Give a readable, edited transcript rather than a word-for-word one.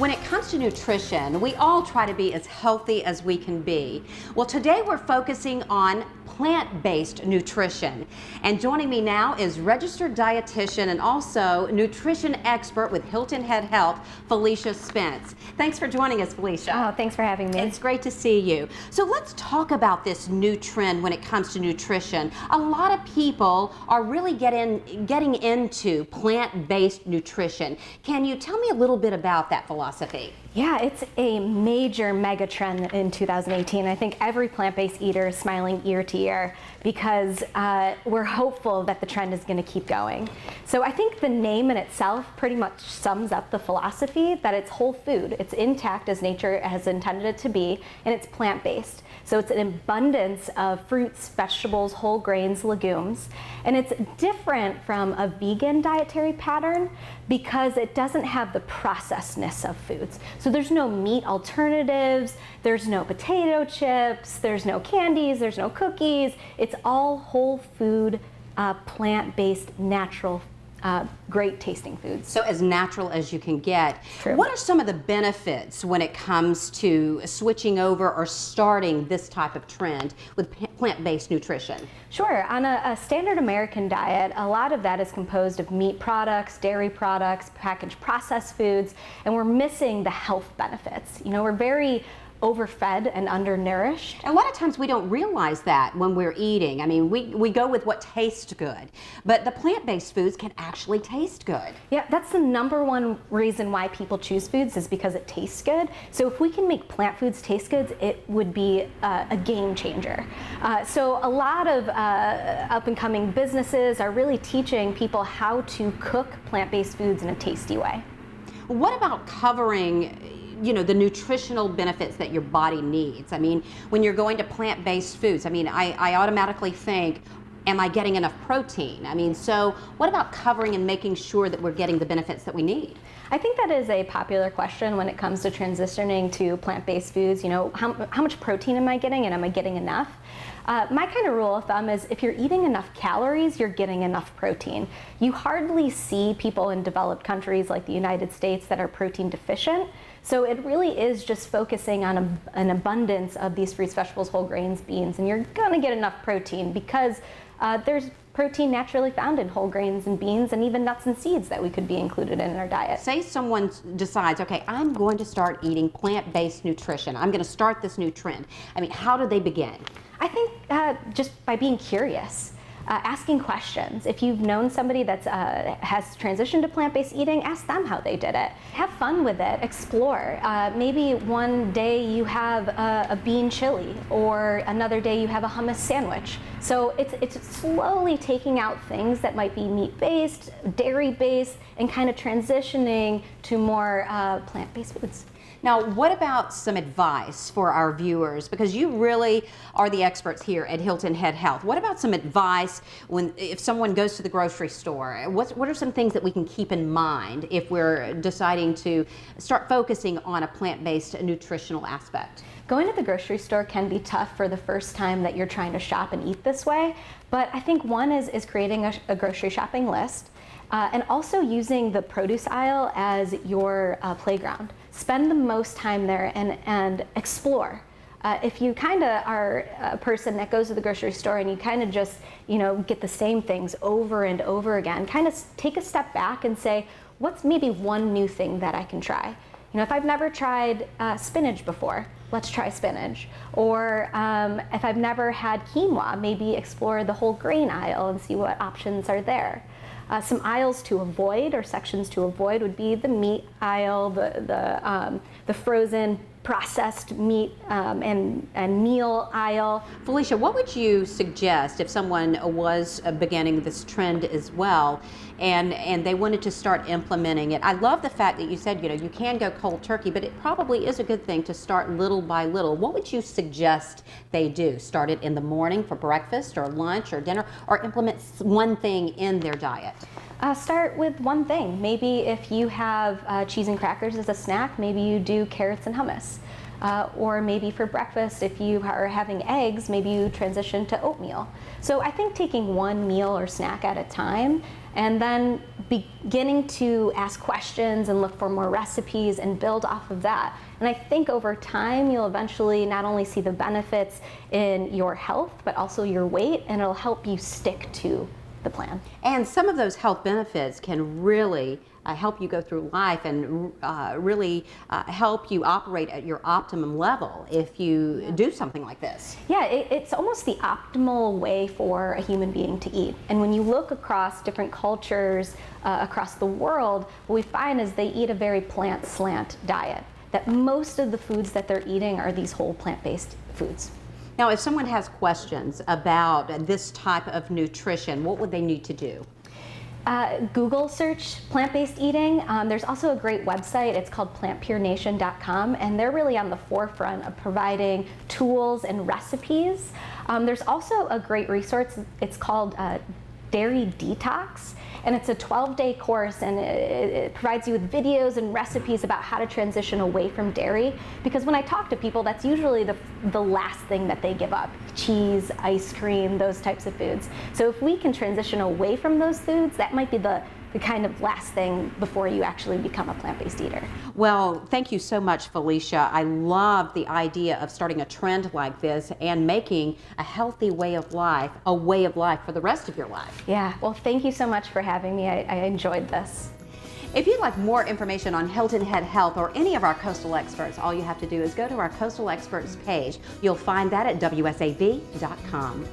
When it comes to nutrition, we all try to be as healthy as we can be. Well, today we're focusing on plant-based nutrition. And joining me now is registered dietitian and also nutrition expert with Hilton Head Health, Felicia Spence. Thanks for joining us, Felicia. Oh, thanks for having me. It's great to see you. So let's talk about this new trend when it comes to nutrition. A lot of people are really getting into plant-based nutrition. Can you tell me a little bit about that philosophy? Yeah, it's a major mega trend in 2018. I think every plant-based eater is smiling ear to ear because we're hopeful that the trend is going to keep going. So I think the name in itself pretty much sums up the philosophy that it's whole food. It's intact as nature has intended it to be, and it's plant-based. So it's an abundance of fruits, vegetables, whole grains, legumes, and it's different from a vegan dietary pattern because it doesn't have the processedness of foods. So there's no meat alternatives, there's no potato chips, there's no candies, there's no cookies. It's all whole food, plant-based, natural, great tasting foods. So as natural as you can get. True. What are some of the benefits when it comes to switching over or starting this type of trend with plant-based nutrition? Sure. On a standard American diet, a lot of that is composed of meat products, dairy products, packaged processed foods, and we're missing the health benefits. You know, we're very overfed and undernourished. A lot of times we don't realize that when we're eating. I mean, we go with what tastes good, but the plant-based foods can actually taste good. Yeah, that's the number one reason why people choose foods is because it tastes good. So if we can make plant foods taste good, it would be a game changer. So a lot of up and coming businesses are really teaching people how to cook plant-based foods in a tasty way. What about covering the nutritional benefits that your body needs? I mean, when you're going to plant-based foods, I mean, I automatically think, am I getting enough protein? I mean, so what about covering and making sure that we're getting the benefits that we need? I think that is a popular question when it comes to transitioning to plant-based foods. You know, how much protein am I getting, and am I getting enough? My kind of rule of thumb is if you're eating enough calories, you're getting enough protein. You hardly see people in developed countries like the United States that are protein deficient. So it really is just focusing on an abundance of these fruits, vegetables, whole grains, beans, and you're gonna get enough protein because there's protein naturally found in whole grains and beans and even nuts and seeds that we could be included in our diet. Say someone decides, okay, I'm going to start eating plant-based nutrition. I'm going to start this new trend. I mean, how do they begin? I think just by being curious. Asking questions. If you've known somebody that has transitioned to plant-based eating, ask them how they did it. Have fun with it. Explore. Maybe one day you have a bean chili, or another day you have a hummus sandwich. So it's slowly taking out things that might be meat-based, dairy-based, and kind of transitioning to more plant-based foods. Now, what about some advice for our viewers? Because you really are the experts here at Hilton Head Health. What about some advice if someone goes to the grocery store? What are some things that we can keep in mind if we're deciding to start focusing on a plant-based nutritional aspect? Going to the grocery store can be tough for the first time that you're trying to shop and eat this way, but I think one is creating a grocery shopping list. And also using the produce aisle as your playground. Spend the most time there and explore. If you kind of are a person that goes to the grocery store and you kind of just get the same things over and over again, kind of take a step back and say, what's maybe one new thing that I can try? You know, if I've never tried spinach before, let's try spinach. Or if I've never had quinoa, maybe explore the whole grain aisle and see what options are there. Some aisles to avoid or sections to avoid would be the meat aisle, the frozen processed meat and meal aisle. Felicia, what would you suggest if someone was beginning this trend as well and they wanted to start implementing it? I love the fact that you said, you can go cold turkey, but it probably is a good thing to start little by little. What would you suggest they do? Start it in the morning for breakfast or lunch or dinner, or implement one thing in their diet? Start with one thing. Maybe if you have cheese and crackers as a snack, maybe you do carrots and hummus. Or maybe for breakfast, if you are having eggs, maybe you transition to oatmeal. So I think taking one meal or snack at a time and then beginning to ask questions and look for more recipes and build off of that. And I think over time, you'll eventually not only see the benefits in your health, but also your weight, and it'll help you stick to the plan. And some of those health benefits can really help you go through life and really help you operate at your optimum level if you do something like this. Yeah, it's almost the optimal way for a human being to eat. And when you look across different cultures across the world, what we find is they eat a very plant slant diet, that most of the foods that they're eating are these whole plant-based foods. Now, if someone has questions about this type of nutrition, what would they need to do? Google search plant-based eating. There's also a great website. It's called plantpurenation.com, and they're really on the forefront of providing tools and recipes. There's also a great resource. It's called Dairy Detox, and it's a 12-day course, and it provides you with videos and recipes about how to transition away from dairy, because when I talk to people, that's usually the last thing that they give up: cheese, ice cream, those types of foods. So if we can transition away from those foods, that might be the kind of last thing before you actually become a plant-based eater. Well, thank you so much, Felicia. I love the idea of starting a trend like this and making a healthy way of life a way of life for the rest of your life. Yeah, well, thank you so much for having me. I enjoyed this. If you'd like more information on Hilton Head Health or any of our coastal experts, all you have to do is go to our Coastal Experts page. You'll find that at wsav.com.